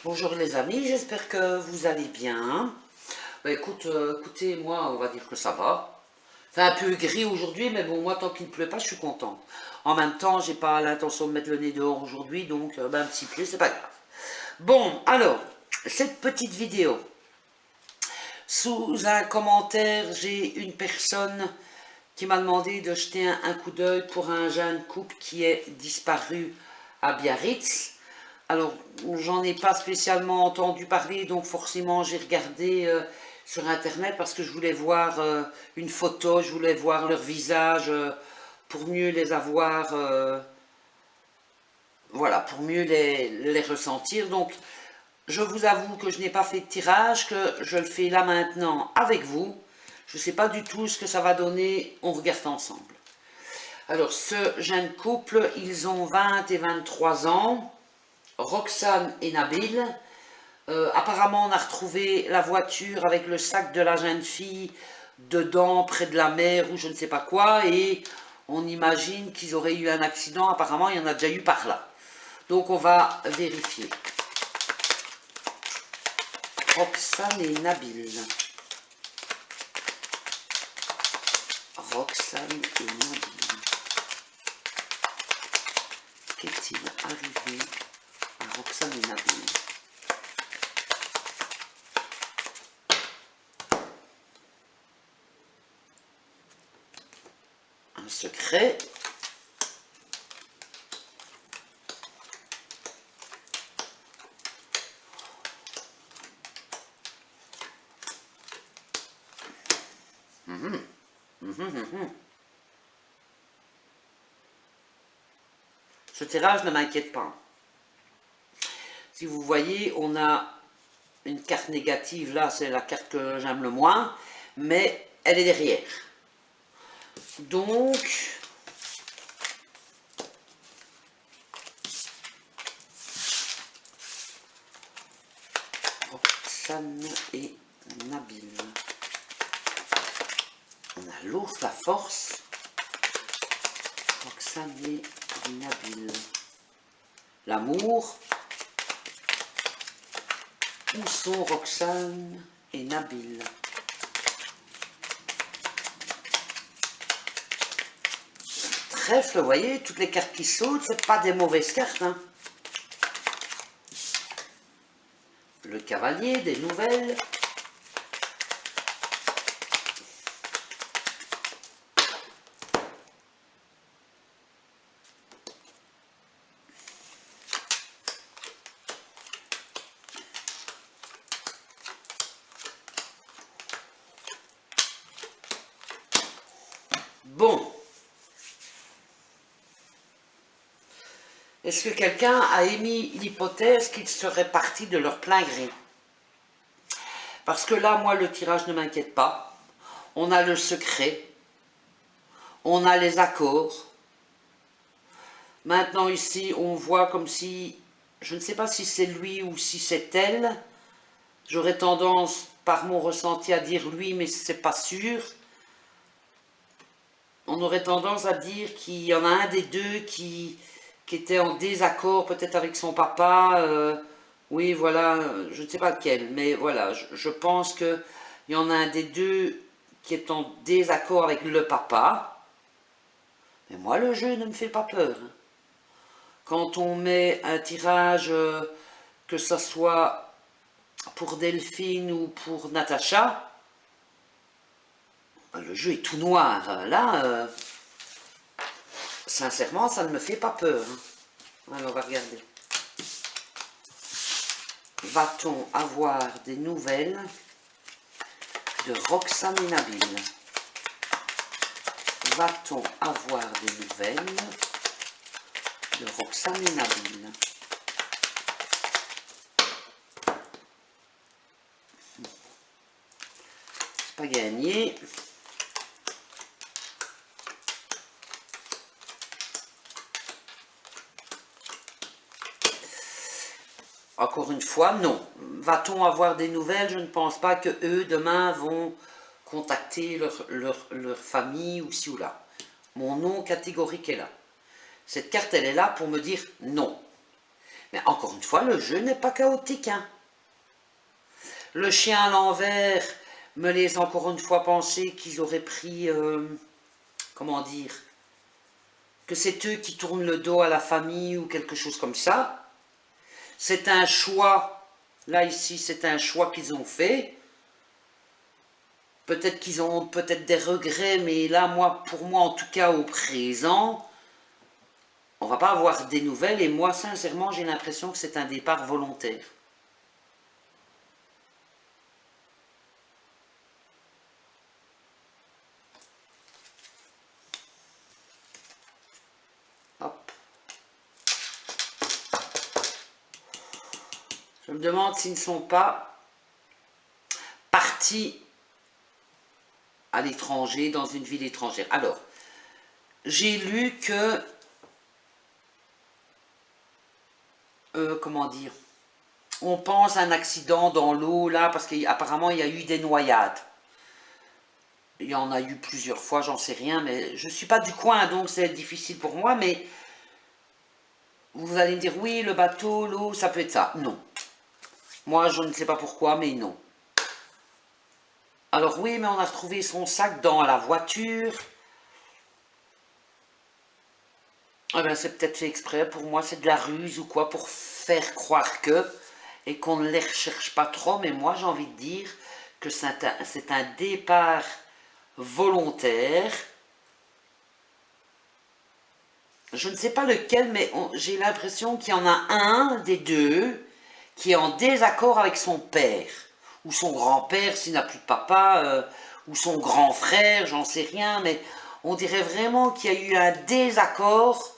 Bonjour les amis, j'espère que vous allez bien. Écoutez, moi on va dire que ça va. C'est un peu gris aujourd'hui, mais bon, moi tant qu'il ne pleut pas, je suis content. En même temps, j'ai pas l'intention de mettre le nez dehors aujourd'hui, donc un petit peu, c'est pas grave. Bon, alors, cette petite vidéo. Sous un commentaire, j'ai une personne qui m'a demandé de jeter un coup d'œil pour un jeune couple qui est disparu à Biarritz. Alors, j'en ai pas spécialement entendu parler, donc forcément j'ai regardé sur internet parce que je voulais voir une photo, je voulais voir leur visage pour mieux les avoir, voilà, pour mieux les ressentir. Donc, je vous avoue que je n'ai pas fait de tirage, que je le fais là maintenant avec vous. Je ne sais pas du tout ce que ça va donner, on regarde ensemble. Alors, ce jeune couple, ils ont 20 et 23 ans, Roxane et Nabil. Apparemment, on a retrouvé la voiture avec le sac de la jeune fille dedans, près de la mer ou je ne sais pas quoi, et on imagine qu'ils auraient eu un accident. Apparemment, il y en a déjà eu par là. Donc, on va vérifier. Roxane et Nabil. Roxane et Nabil. Qu'est-il arrivé à Roxane et Nabil? Un secret. Ce tirage ne m'inquiète pas. Si vous voyez, on a une carte négative, là c'est la carte que j'aime le moins, mais elle est derrière. Donc, Roxane et Nabil. On a l'ours, la force. Roxane et Nabil. L'amour. Où sont Roxane et Nabil? Trèfle, vous voyez, toutes les cartes qui sautent, c'est pas des mauvaises cartes. Hein. Le cavalier, des nouvelles. Bon. Est-ce que quelqu'un a émis l'hypothèse qu'ils seraient partis de leur plein gré? Parce que là, moi, le tirage ne m'inquiète pas. On a le secret. On a les accords. Maintenant, ici, on voit comme si... Je ne sais pas si c'est lui ou si c'est elle. J'aurais tendance, par mon ressenti, à dire lui, mais c'est pas sûr. On aurait tendance à dire qu'il y en a un des deux qui était en désaccord peut-être avec son papa. Oui, voilà, je ne sais pas lequel, mais voilà, je pense qu'il y en a un des deux qui est en désaccord avec le papa. Mais moi, le jeu ne me fait pas peur. Hein. Quand on met un tirage, que ce soit pour Delphine ou pour Natacha, le jeu est tout noir. Là, sincèrement, ça ne me fait pas peur. Hein. Alors, on va regarder. Va-t-on avoir des nouvelles de Roxane et Nabil? Va-t-on avoir des nouvelles de Roxane et Nabil? C'est pas gagné. Encore une fois, non. Va-t-on avoir des nouvelles? Je ne pense pas que eux, demain, vont contacter leur famille ou ci ou là. Mon non catégorique est là. Cette carte, elle est là pour me dire non. Mais encore une fois, le jeu n'est pas chaotique, hein. Le chien à l'envers me laisse encore une fois penser qu'ils auraient pris, comment dire, que c'est eux qui tournent le dos à la famille ou quelque chose comme ça. C'est un choix, là ici c'est un choix qu'ils ont fait. Peut-être qu'ils ont peut-être des regrets, mais là moi, pour moi en tout cas au présent, on va pas avoir des nouvelles et moi sincèrement j'ai l'impression que c'est un départ volontaire. Hop. Je me demande s'ils ne sont pas partis à l'étranger, dans une ville étrangère. Alors, j'ai lu que, comment dire, on pense à un accident dans l'eau, là, parce qu'apparemment, il y a eu des noyades. Il y en a eu plusieurs fois, j'en sais rien, mais je ne suis pas du coin, donc c'est difficile pour moi, mais vous allez me dire, oui, le bateau, l'eau, ça peut être ça. Non. Moi, je ne sais pas pourquoi, mais non. Alors oui, mais on a retrouvé son sac dans la voiture. Ah ben, c'est peut-être fait exprès, pour moi c'est de la ruse ou quoi, pour faire croire que, et qu'on ne les recherche pas trop, mais moi j'ai envie de dire que c'est un départ volontaire. Je ne sais pas lequel, mais j'ai l'impression qu'il y en a un des deux qui est en désaccord avec son père, ou son grand-père s'il n'a plus de papa, ou son grand frère, j'en sais rien, mais on dirait vraiment qu'il y a eu un désaccord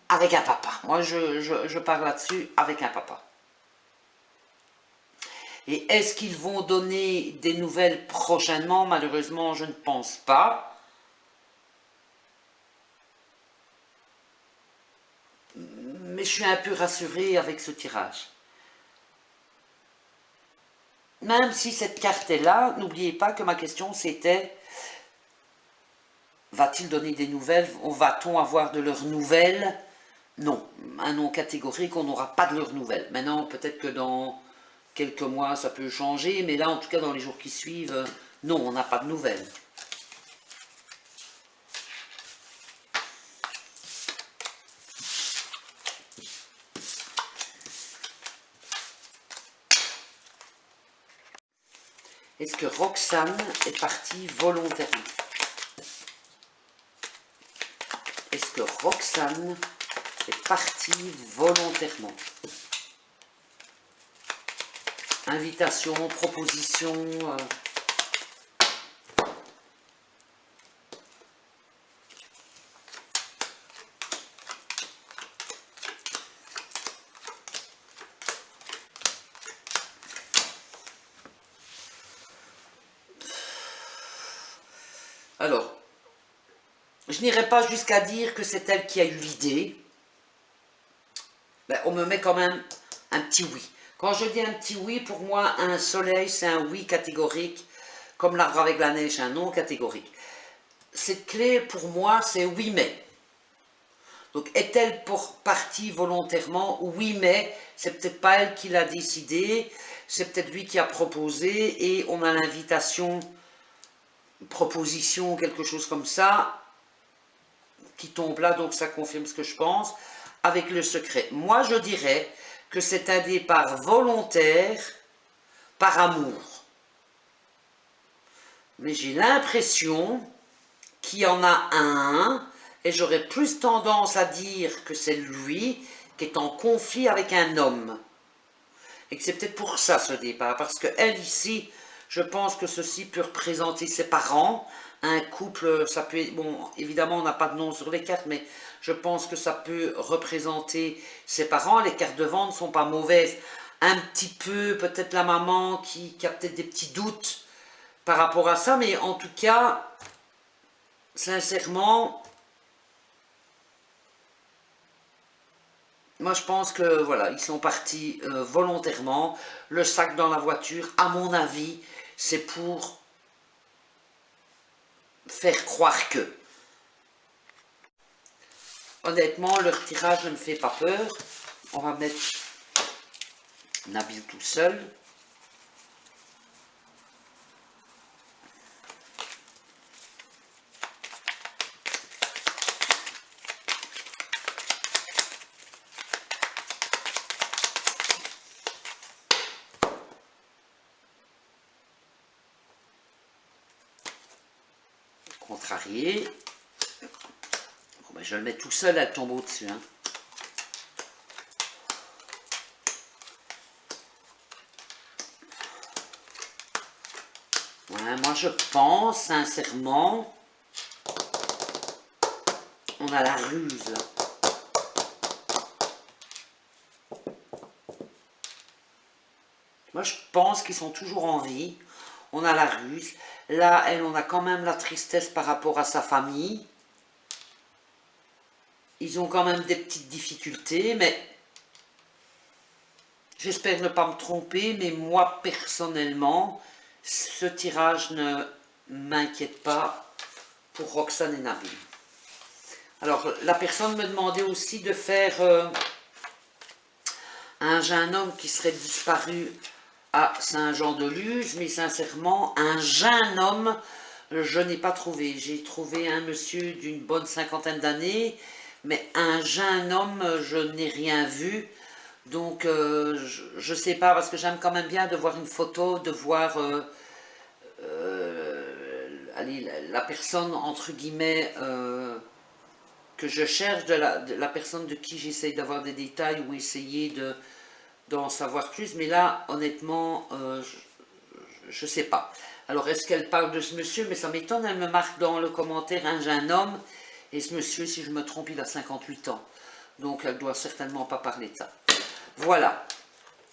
avec un papa. Moi, je parle là-dessus avec un papa. Et est-ce qu'ils vont donner des nouvelles prochainement? Malheureusement, je ne pense pas. Mais je suis un peu rassurée avec ce tirage. Même si cette carte est là, n'oubliez pas que ma question c'était, va-t-il donner des nouvelles? Va-t-on avoir de leurs nouvelles? Non, un non catégorique, on n'aura pas de leurs nouvelles. Maintenant, peut-être que dans quelques mois, ça peut changer, mais là, en tout cas, dans les jours qui suivent, non, on n'a pas de nouvelles. Est-ce que Roxane est partie volontairement? Est-ce que Roxane est partie volontairement? Invitation, proposition... Alors, je n'irai pas jusqu'à dire que c'est elle qui a eu l'idée. Ben, on me met quand même un petit oui. Quand je dis un petit oui, pour moi, un soleil, c'est un oui catégorique, comme l'arbre avec la neige, un non catégorique. Cette clé, pour moi, c'est oui mais. Donc, est-elle partie volontairement? Oui mais, c'est peut-être pas elle qui l'a décidé, c'est peut-être lui qui a proposé, et on a l'invitation, proposition, quelque chose comme ça, qui tombe là, donc ça confirme ce que je pense, avec le secret. Moi, je dirais que c'est un départ volontaire par amour. Mais j'ai l'impression qu'il y en a un, et j'aurais plus tendance à dire que c'est lui qui est en conflit avec un homme. Et que c'est peut-être pour ça ce départ, parce qu'elle ici, je pense que ceci peut représenter ses parents, un couple, ça peut être, bon, évidemment on n'a pas de nom sur les cartes, mais je pense que ça peut représenter ses parents. Les cartes de vent ne sont pas mauvaises. Un petit peu, peut-être la maman qui a peut-être des petits doutes par rapport à ça, mais en tout cas, sincèrement, moi je pense que voilà, ils sont partis volontairement. Le sac dans la voiture, à mon avis, c'est pour faire croire que. Honnêtement, leur tirage ne me fait pas peur. On va mettre Nabil tout seul. Contrarié. Bon, ben, je le mets tout seul, elle tombe au-dessus. Hein. Ouais, moi je pense sincèrement, on a la ruse là. Moi je pense qu'ils sont toujours en vie. On a la ruse. Là, elle, on a quand même la tristesse par rapport à sa famille. Ils ont quand même des petites difficultés, mais j'espère ne pas me tromper, mais moi personnellement, ce tirage ne m'inquiète pas pour Roxane et Nabil. Alors, la personne me demandait aussi de faire un jeune homme qui serait disparu à Saint-Jean-de-Luz, mais sincèrement, un jeune homme, je n'ai pas trouvé. J'ai trouvé un monsieur d'une bonne cinquantaine d'années, mais un jeune homme, je n'ai rien vu. Donc, je ne sais pas, parce que j'aime quand même bien de voir une photo, de voir allez, la personne, entre guillemets, que je cherche, de la personne de qui j'essaye d'avoir des détails ou essayer d'en savoir plus. Mais là, honnêtement, je ne sais pas. Alors, est-ce qu'elle parle de ce monsieur? Mais ça m'étonne, elle me marque dans le commentaire un jeune homme. Et ce monsieur, si je me trompe, il a 58 ans. Donc, elle ne doit certainement pas parler de ça. Voilà.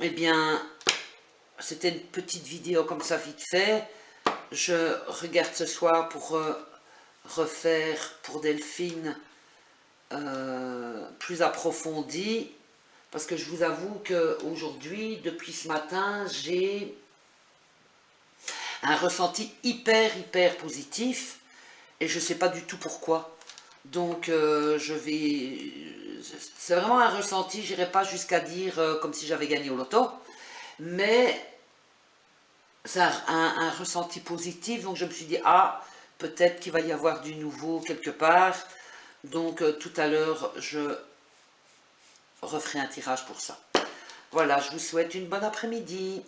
Eh bien, c'était une petite vidéo comme ça, vite fait. Je regarde ce soir pour refaire pour Delphine plus approfondie. Parce que je vous avoue qu'aujourd'hui, depuis ce matin, j'ai un ressenti hyper positif et je ne sais pas du tout pourquoi. Donc c'est vraiment un ressenti, je n'irai pas jusqu'à dire comme si j'avais gagné au loto, mais c'est un ressenti positif, donc je me suis dit, ah, peut-être qu'il va y avoir du nouveau quelque part, donc tout à l'heure, je referai un tirage pour ça. Voilà, je vous souhaite une bonne après-midi.